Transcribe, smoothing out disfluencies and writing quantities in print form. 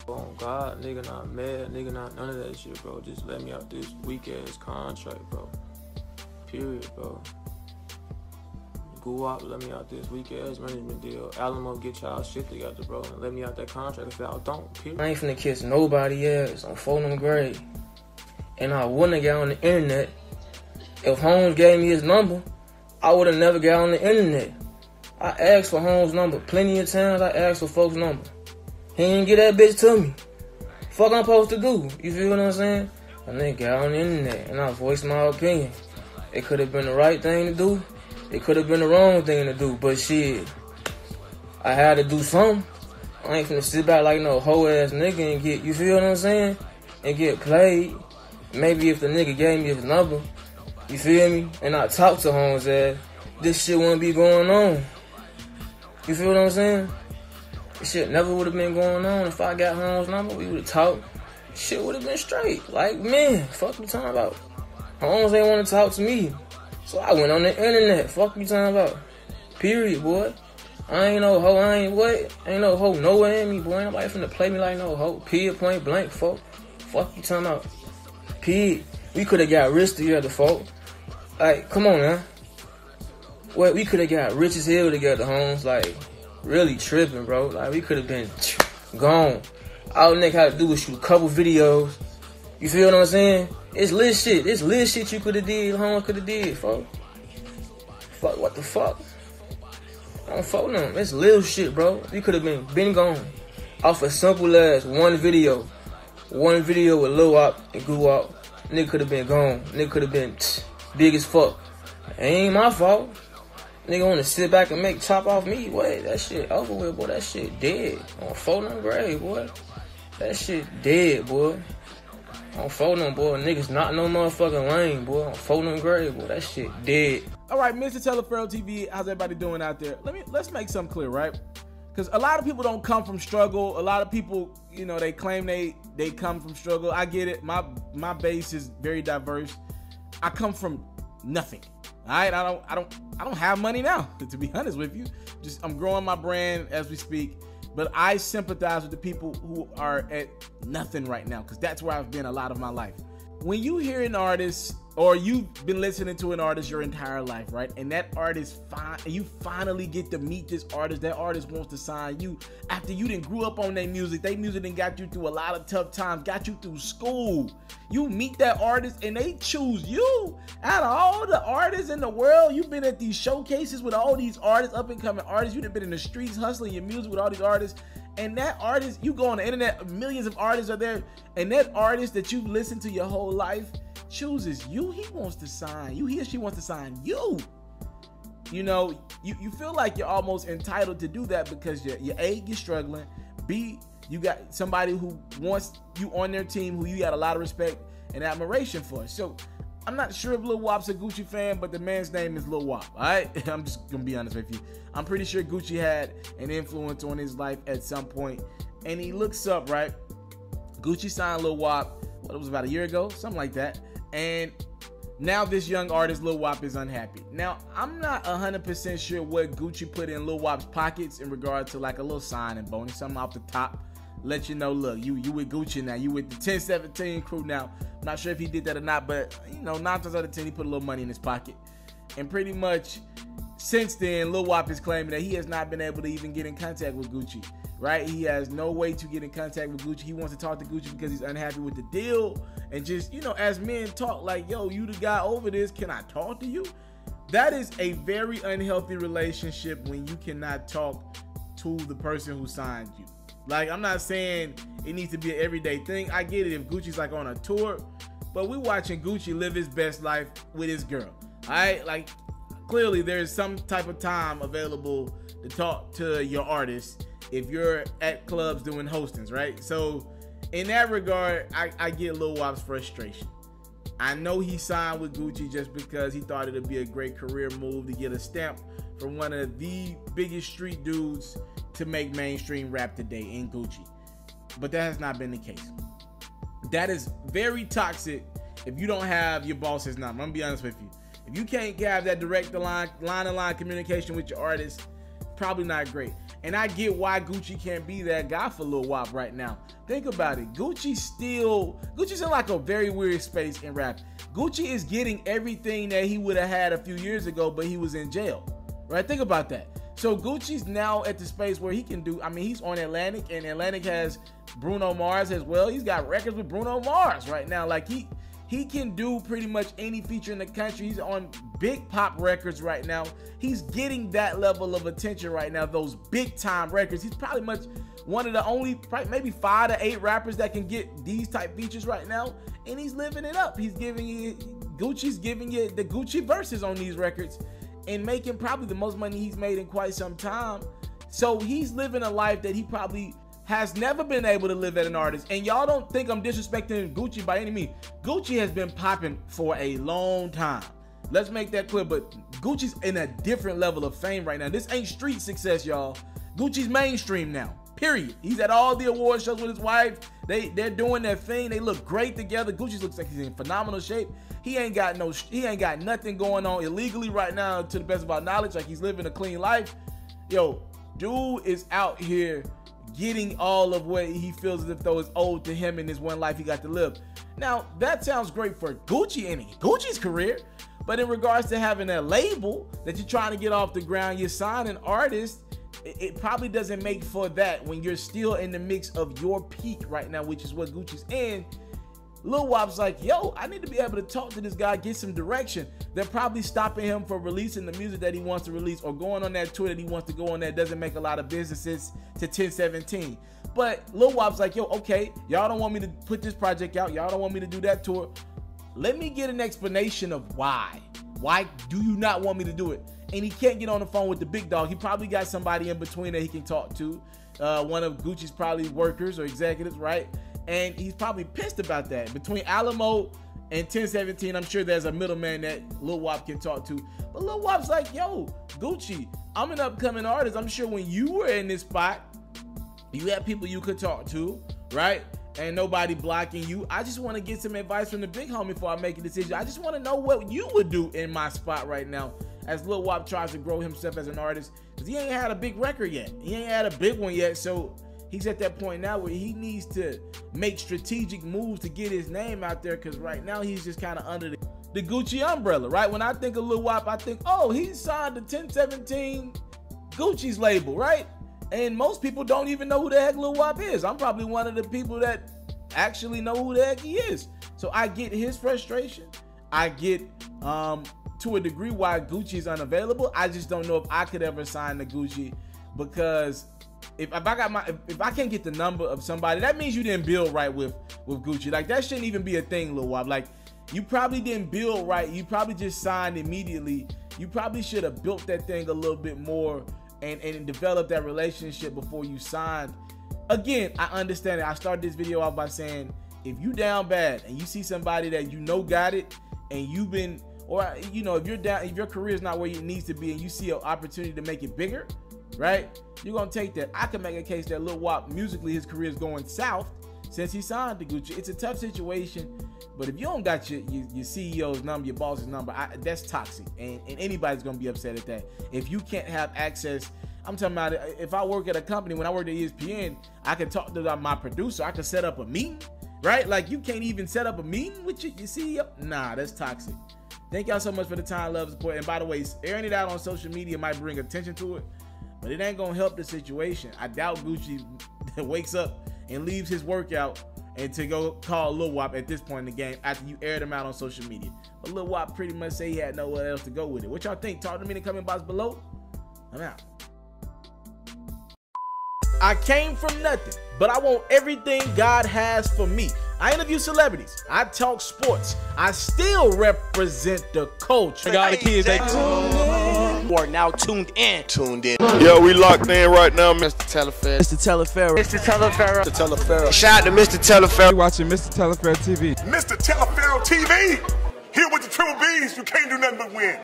Oh God, nigga not mad, nigga not none of that shit, bro. Just let me out this weak ass contract, bro. Period, bro. Wop, let me out this weak ass management deal. Alamo, get y'all shit together, bro, and let me out that contract if y'all don't. Period. I ain't finna kiss nobody ass on 4th grade, and I wouldn't have got on the internet. If Holmes gave me his number, I would have never got on the internet. I asked for Holmes' number plenty of times. I asked for folks' number. He didn't get that bitch to me. Fuck I'm supposed to do? You feel what I'm saying? A nigga got on the internet and I voiced my opinion. It could have been the right thing to do. It could have been the wrong thing to do. But shit, I had to do something. I ain't finna sit back like no hoe ass nigga and get, you feel what I'm saying? And get played. Maybe if the nigga gave me his number, you feel me? And I talked to Holmes ass, this shit wouldn't be going on. You feel what I'm saying? This shit never would have been going on if I got Holmes' number. We would have talked. Shit would have been straight. Like, man, fuck you talking about? Holmes ain't want to talk to me. So I went on the internet. Fuck you talking about? Period, boy. I ain't no hoe. I ain't what? Ain't no hoe nowhere in me, boy. Ain't nobody finna play me like no hoe. Period, point blank, fuck. Fuck you talking about? Period. We could have got rich together, folk. Like, come on, man. Well, we could have got rich as hell together, Holmes. Like, really tripping, bro. Like, we could have been gone. All the nigga had to do was shoot a couple videos. You feel what I'm saying? It's lit shit. It's lit shit you could have did, Holmes could have did, folks. Fuck, what the fuck? I don't fuck them. It's little shit, bro. We could have been gone. Off a simple ass one video. One video with Lil Wop and Wop. Nigga could have been gone. Nigga could have been big as fuck. It ain't my fault. Nigga wanna sit back and make chop off me? Wait, that shit over with, boy. That shit dead. On 4th grade, boy. That shit dead, boy. On 4th, boy. Niggas not no motherfucking lane, boy. On 4th grade, boy. That shit dead. All right, Mr. TALIAFERRO TV, how's everybody doing out there? Let's make something clear, right? Because a lot of people don't come from struggle. A lot of people, you know, they claim they come from struggle. I get it. My base is very diverse. I come from nothing. All right, I don't have money now, to be honest with you. I'm growing my brand as we speak, but I sympathize with the people who are at nothing right now, because that's where I've been a lot of my life. When you hear an artist, or you've been listening to an artist your entire life, right? And that artist and you finally get to meet this artist. That artist wants to sign you after you didn't grew up on their music. Their music done got you through a lot of tough times, got you through school. You meet that artist and they choose you. Out of all the artists in the world, you've been at these showcases with all these artists, up and coming artists. You've been in the streets hustling your music with all these artists. And that artist, you go on the internet, millions of artists are there. And that artist that you've listened to your whole life chooses you. He wants to sign you. He or she wants to sign you. You know, you feel like you're almost entitled to do that because you're A, you're struggling. B, you got somebody who wants you on their team who you got a lot of respect and admiration for. So I'm not sure if Lil Wop's a Gucci fan, but the man's name is Lil Wop, all right? I'm just gonna be honest with you. I'm pretty sure Gucci had an influence on his life at some point, and he looks up, right? Gucci signed Lil Wop, what, it was about a year ago, something like that, and now this young artist, Lil Wop, is unhappy. Now, I'm not 100% sure what Gucci put in Lil Wop's pockets in regard to like a little signing bonus, something off the top, let you know, look, you with Gucci now, you with the 1017 crew now. I'm not sure if he did that or not, but you know, 9 times out of 10, he put a little money in his pocket. And pretty much since then, Lil Wop is claiming that he has not been able to even get in contact with Gucci, right? He has no way to get in contact with Gucci. He wants to talk to Gucci because he's unhappy with the deal. And just, you know, as men talk like, yo, you the guy over this, can I talk to you? That is a very unhealthy relationship when you cannot talk to the person who signed you. Like, I'm not saying it needs to be an everyday thing. I get it if Gucci's like on a tour, but we watching Gucci live his best life with his girl. All right, like clearly there's some type of time available to talk to your artist if you're at clubs doing hostings, right? So in that regard, I get Lil Wop's frustration. I know he signed with Gucci just because he thought it'd be a great career move to get a stamp from one of the biggest street dudes to make mainstream rap today in Gucci. But that has not been the case. That is very toxic if you don't have your boss's number. I'm gonna be honest with you. If you can't have that direct line-to-line communication with your artist, probably not great. And I get why Gucci can't be that guy for Lil Wop right now. Think about it. Gucci's in like a very weird space in rap. Gucci is getting everything that he would have had a few years ago, but he was in jail, right? Think about that. So Gucci's now at the space where he can do, I mean, he's on Atlantic, and Atlantic has Bruno Mars as well. He's got records with Bruno Mars right now. Like he can do pretty much any feature in the country. He's on big pop records right now. He's getting that level of attention right now, those big time records. He's probably one of the only, maybe 5 to 8 rappers that can get these type features right now, and he's living it up. He's giving you, Gucci's giving you the Gucci verses on these records and making probably the most money he's made in quite some time. So he's living a life that he probably has never been able to live as an artist. And y'all don't think I'm disrespecting Gucci by any means. Gucci has been popping for a long time. Let's make that clear. But Gucci's in a different level of fame right now. This ain't street success, y'all. Gucci's mainstream now, period. He's at all the award shows with his wife. They're doing their thing. They look great together. Gucci looks like he's in phenomenal shape. He ain't got nothing going on illegally right now, to the best of our knowledge. Like, he's living a clean life. Yo, dude is out here getting all of what he feels as if though is owed to him in this one life he got to live. Now, that sounds great for Gucci and Gucci's career, but in regards to having a label that you're trying to get off the ground, you're signing artists, it probably doesn't make for that when you're still in the mix of your peak right now, which is what Gucci's in. Lil Wop's like, yo, I need to be able to talk to this guy, get some direction. They're probably stopping him from releasing the music that he wants to release or going on that tour that he wants to go on that doesn't make a lot of businesses to 1017. But Lil Wop's like, yo, okay, y'all don't want me to put this project out. Y'all don't want me to do that tour. Let me get an explanation of why. Why do you not want me to do it? And he can't get on the phone with the big dog. He probably got somebody in between that he can talk to. One of Gucci's probably workers or executives, right? And he's probably pissed about that. Between Alamo and 1017, I'm sure there's a middleman that Lil Wop can talk to. But Lil Wop's like, yo, Gucci, I'm an upcoming artist. I'm sure when you were in this spot, you had people you could talk to, right? And nobody blocking you. I just want to get some advice from the big homie before I make a decision. I just want to know what you would do in my spot right now as Lil Wop tries to grow himself as an artist. Because he ain't had a big record yet. He ain't had a big one yet. So he's at that point now where he needs to make strategic moves to get his name out there, because right now he's just kind of under the Gucci umbrella, right? When I think of Lil Wop, I think, oh, he signed to 1017 Gucci's label, right? And most people don't even know who the heck Lil Wop is. I'm probably one of the people that actually know who the heck he is. So I get his frustration. I get to a degree why Gucci's unavailable. I just don't know if I could ever sign to Gucci, because if I can't get the number of somebody, that means you didn't build right with Gucci. Like, that shouldn't even be a thing, Lil Wop. Like, you probably didn't build right. You probably just signed immediately. You probably should have built that thing a little bit more and developed that relationship before you signed. Again, I understand it. I started this video off by saying, if you down bad and you see somebody that you know got it, and you've been, or you know, if you're down, if your career is not where it needs to be, and you see an opportunity to make it bigger, right? You're gonna take that. I can make a case that Lil Wop, musically, his career is going south since he signed to Gucci. It's a tough situation, but if you don't got your CEO's number, your boss's number, that's toxic, and anybody's gonna be upset at that. If you can't have access, I'm talking about, if I work at a company, when I worked at ESPN, I can talk to my producer, I can set up a meeting, right? Like, you can't even set up a meeting with your CEO? Nah, that's toxic. Thank y'all so much for the time, love, support. And by the way, airing it out on social media might bring attention to it, but it ain't gonna help the situation. I doubt Gucci wakes up and leaves his workout and to go call Lil Wop at this point in the game after you aired him out on social media. But Lil Wop pretty much say he had nowhere else to go with it. What y'all think? Talk to me in the comment box below. I'm out. I came from nothing, but I want everything God has for me. I interview celebrities. I talk sports. I still represent the culture. I got the kids, they are now tuned in. Yo, we locked in right now, Mr. TALIAFERRO. Mr. TALIAFERRO. Mr. TALIAFERRO. Mr. TALIAFERRO. Shout out to Mr. TALIAFERRO. You're watching Mr. TALIAFERRO TV. Mr. TALIAFERRO TV. Here with the triple B's, you can't do nothing but win.